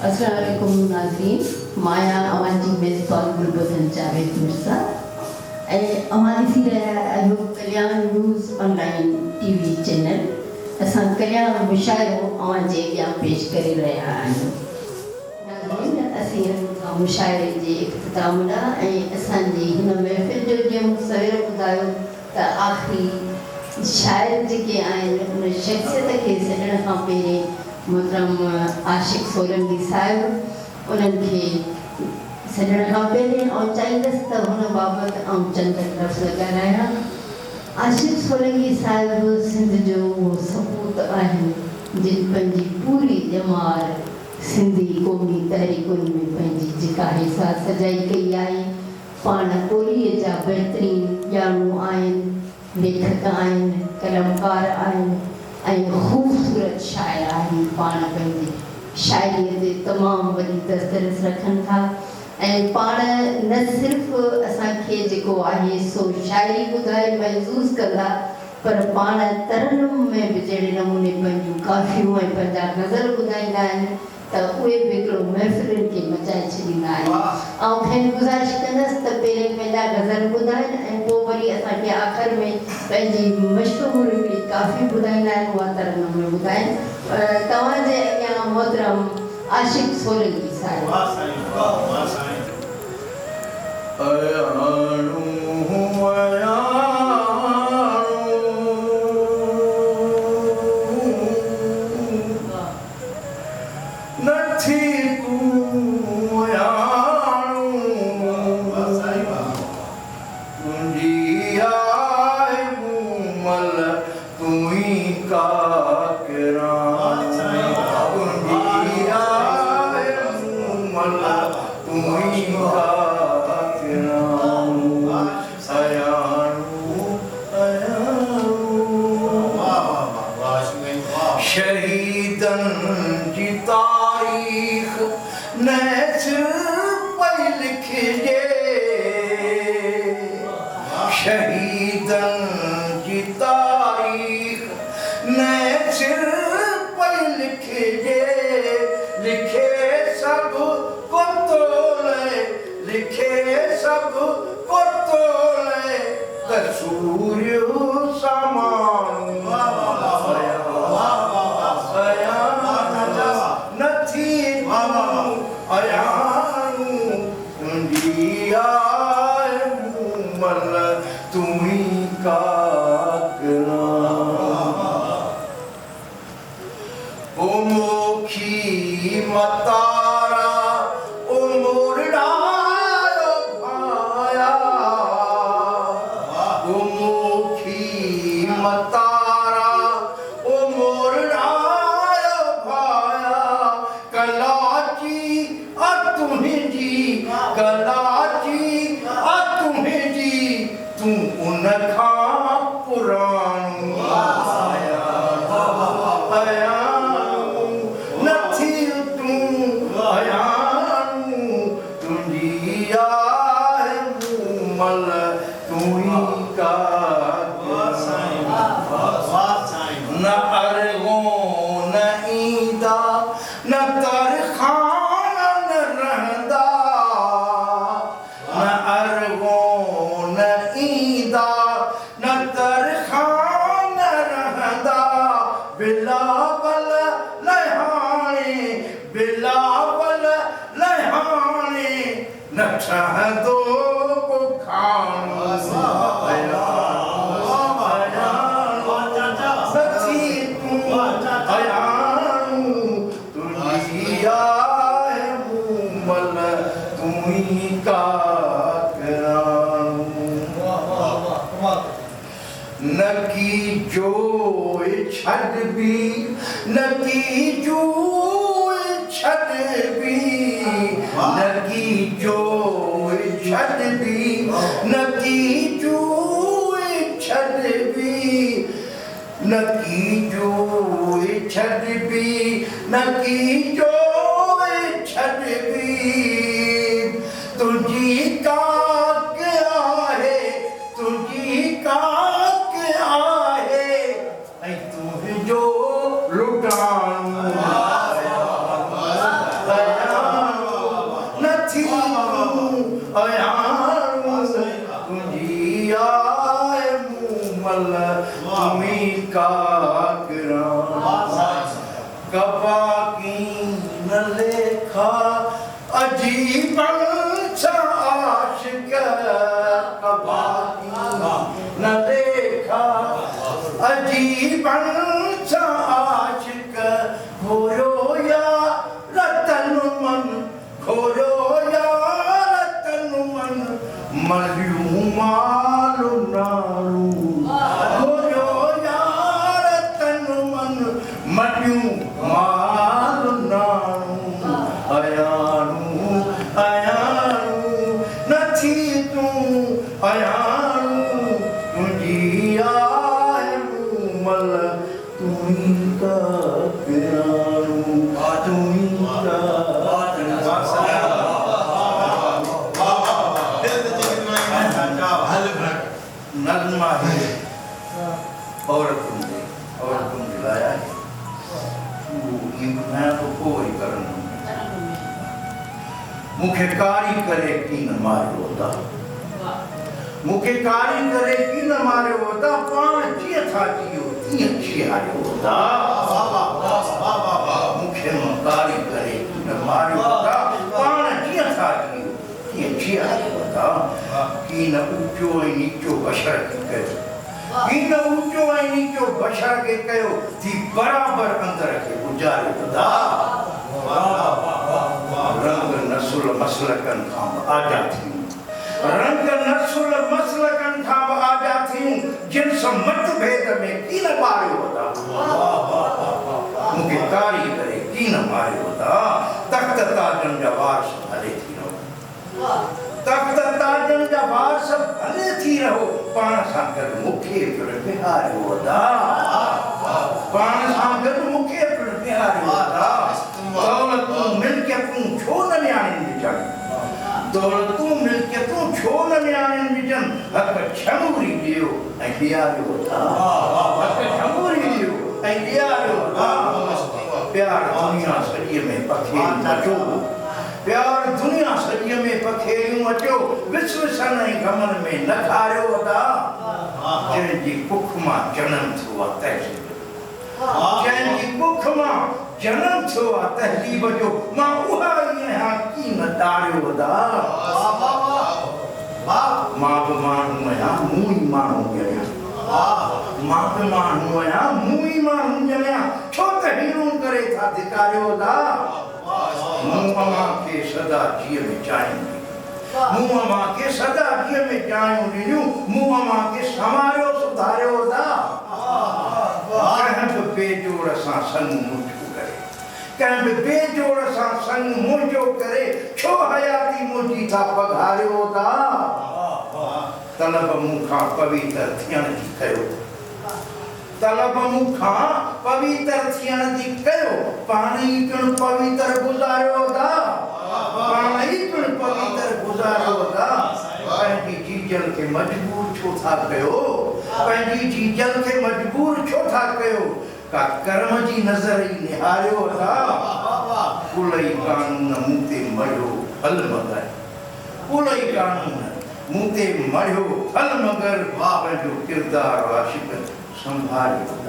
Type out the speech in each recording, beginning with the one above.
अस्सलाम वालेकुम नाज़रीन, माया अवांजी मेज़बान गुलबदन जावेद मिर्ज़ा अवां ॾिसी रहिया आहियो कल्याण न्यूज़ ऑनलाइन टीवी चैनल। असां कल्याण मुशाइरो अवां जे अॻियां पेश करे रहिया आहियूं। नाज़रीन, असीं मुशाइरे जे इख़्तिताम लाइ ऐं असांजी हिन महफ़िल जो जीअं मूं सवेर ॿुधायो त आख़िरी शाइर जेके आहिनि उन शख़्सियत खे सॾण खां पहिरें मोहतरम आशिक़ सोलंकी साहिब उन्हनि खे सॾण खां पहिरें ऐं चाहींदसि त हुन बाबति चंद लफ़्ज़ ॻाल्हायां। आशिक़ सोलंकी साहिब सिंध जो उहो सपूत आहिनि जिन पंहिंजी पूरी ॼमार सिंधी क़ौमी तहरीकुनि में पंहिंजी जेका हिसा सजाई कई आहे। पाण ॿोलीअ जा बहितरीन ॼाणू आहिनि, लेखक आहिनि, कलमकार आहिनि ऐं ख़ूबसूरत शाइर आहिनि। पाण पंहिंजी शाइरीअ ते तमामु वॾी दस्तरस रखनि था ऐं पाण न सिर्फ़ु असांखे जेको आहे सो शाइरी ॿुधाए महसूसु कंदा, पर पाण तरन्नुम में बि जहिड़े नमूने पंहिंजूं काफ़ियूं ऐं पंहिंजा गज़ल ॿुधाईंदा आहिनि त उहे बि हिकिड़ो महफ़िलुनि खे मचाए छॾींदा आहिनि। ऐं खेनि गुज़ारिश कंदसि त पहिरें पंहिंजा गज़ल ॿुधाइनि ऐं पोइ वरी असांखे आख़िर में पंहिंजी मशहूरु हिकिड़ी काफ़ी ॿुधाईंदा आहिनि, उहा तरन्नुम में ॿुधाइनि। तव्हांजे अॻियां मोहतरम आशिक़ सोलंकी साहिब। लुटान अजीब आशिक कबाती न देखा अजीब आशिक घोरो या रतन मन घोरो या रतन मन मरियूं मालू नारू घोरो या रतन मन मरियूं मालू नारू अयानू नथी तूं अयानू तुंहिंजी आयू मल तुई का पिरानू तुई का नगमा है और तुम लाया है तो कोई करन मुखे कारी करे की न मारे होता मुखे कारी करे की न मारे होता पाण जी था जियो तीअं जियारे होता मुखे कारी करे की न मारे होता पाण जी था जियो तीअं जियारे होता की न ऊंचो ऐं नीचो बशर के कयो की न ऊंचो ऐं नीचो बशर के कयो थी बराबर अंदर के गुजारे होता रंग नस्ल मसलकन खां आजा थी रंग नस्ल मसलकन खां आजा थी जिन मत भेद में की न मारियो होता मुखे कारी करे की न मारियो होता तख्त ताजन जा वारस भले थी रहो तख्त ताजन जा वारस भले थी रहो पाण सां गॾु मुखे पिण बिहारियो होता पाण सां गॾु मुखे पिण बिहारियो होता दौलतूं मिल्कियतूं छो न न्याणियुनि ॾिजनि दौलतूं मिल्कियतूं छो न न्याणियुनि ॾिजनि हक़ छमूरी ॾियो ऐं ॾियारियो होता हक़ छमूरी ॾियो ऐं ॾियारियो होता प्यार दुनिया सॼीअ में पखेड़ियूं अचो प्यार दुनिया सॼीअ में पखेड़ियूं अचो विस विसन ऐं गमन में न खारियो होता जंहिंजी कुख मां जनम थियो आहे तहज़ीब जंहिंजी कुख मां जनम थियो आहे तहज़ीब जो मां उहा ई आहियां की न तारियो होता मां बि माण्हू आहियां मूं ई माण्हू ॼणियां मां बि माण्हू आहियां मूं ई माण्हू ॼणियां छो त हीरूं करे था धिकारियो होता मूं मां खे सदा जीअ में चाहियूं मूं मां खे सदा जीअ में चाहियूं ॾिनियूं मूं मां खे संवारियो सुधारियो होता कंहिं बि बेजोड़ सां संग मुंहिंजो करे कंहिं बि बेजोड़ सां संग मुंहिंजो करे छो हयाती मुंहिंजी था पघारियो होता तलब मूंखां पवित्र थियण जी कयो तलब मूंखां पवित्र थियण जी कयो पाण ई पिण पवित्र गुज़ारियो होता पाण ई पिण पवित्र गुज़ारियो होता पंहिंजी जीजल खे मजबूर छो था कयो पंहिंजी जीजल खे मजबूर छो था कयो का कर्म जी नज़र ई निहारियो होता कुलई कानून मूं ते मरियो हल मगर कुलई कानून मूं ते मरियो हल मगर पंहिंजो किरदार आशिक संभालियो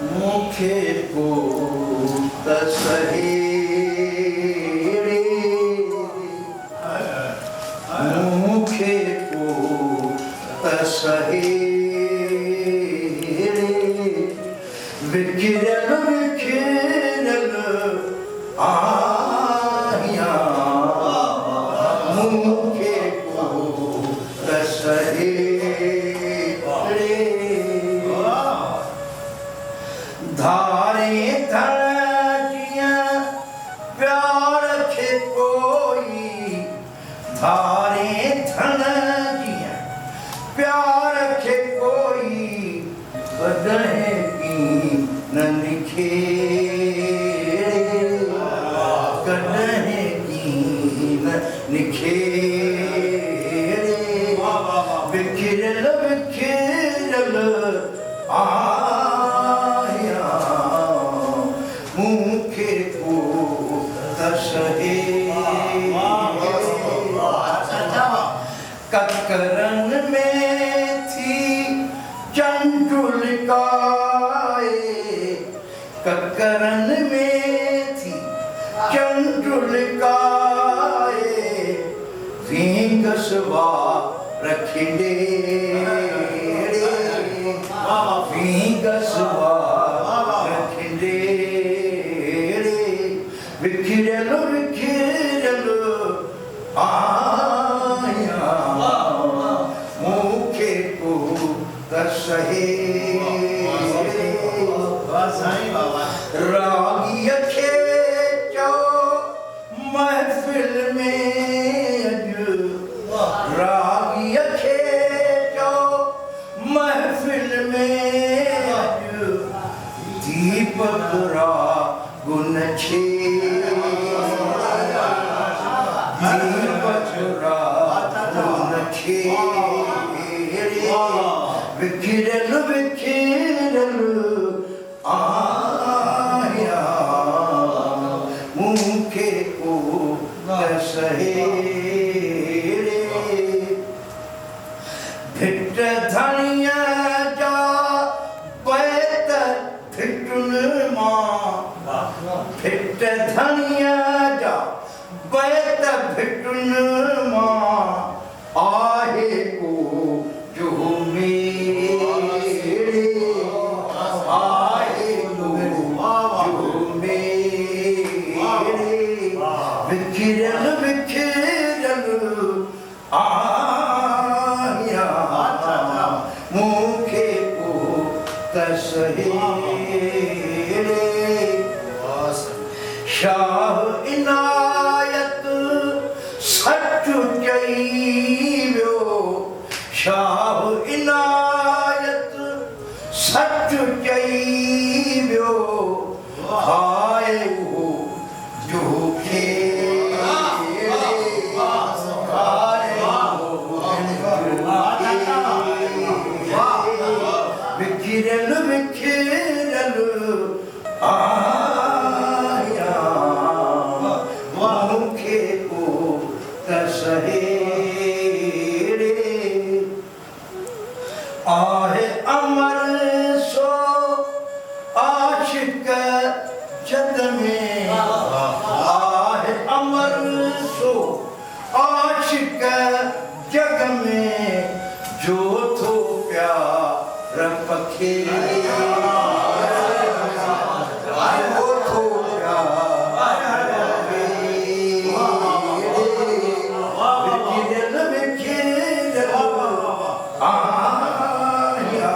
मुखे को तसहेड़े मुखे को तसहेड़े विखिरल विखिरल आहिया मुखे को तसहेड़े धारे धजिया प्यार खे कोई धारे धजिया प्यार खे कोई कदे की न निखेड़े कदे की न निखेड़े विखिरल विखिरल आया मुखे को दसहे ककरन में थी चंचुलिकाए ककरन में थी चंचुलिकाए विंगसवा रखिंडे विंगसवा रखिंडे विखिरल विखिरल आया मुखे को दसहे रागी खेचो महफिल में रागी खेचो महफिल में दीपक रा गुन छे दीपक रा गुन छे विखिरल विखिरल आया मुखे को दसहे भिट धनिया जा पैत भिटुन मां भिट धनिया जा पैत भिटुन मां आहे को जो मेरे आहे को जो मेरे विखिरल विखिरल आया मुखे को दसहे शाह इनायत सच्चु चईव्यो शाह इनायत सच्चु चईव्यो आए वो जो विखिरल विखिरल आया मुखे को दसहे आहे अमर सो आशिक जग में आहे अमर सो आशिक जग में जो थो प्यार पखे वो थो प्यार विखिरल विखिरल आया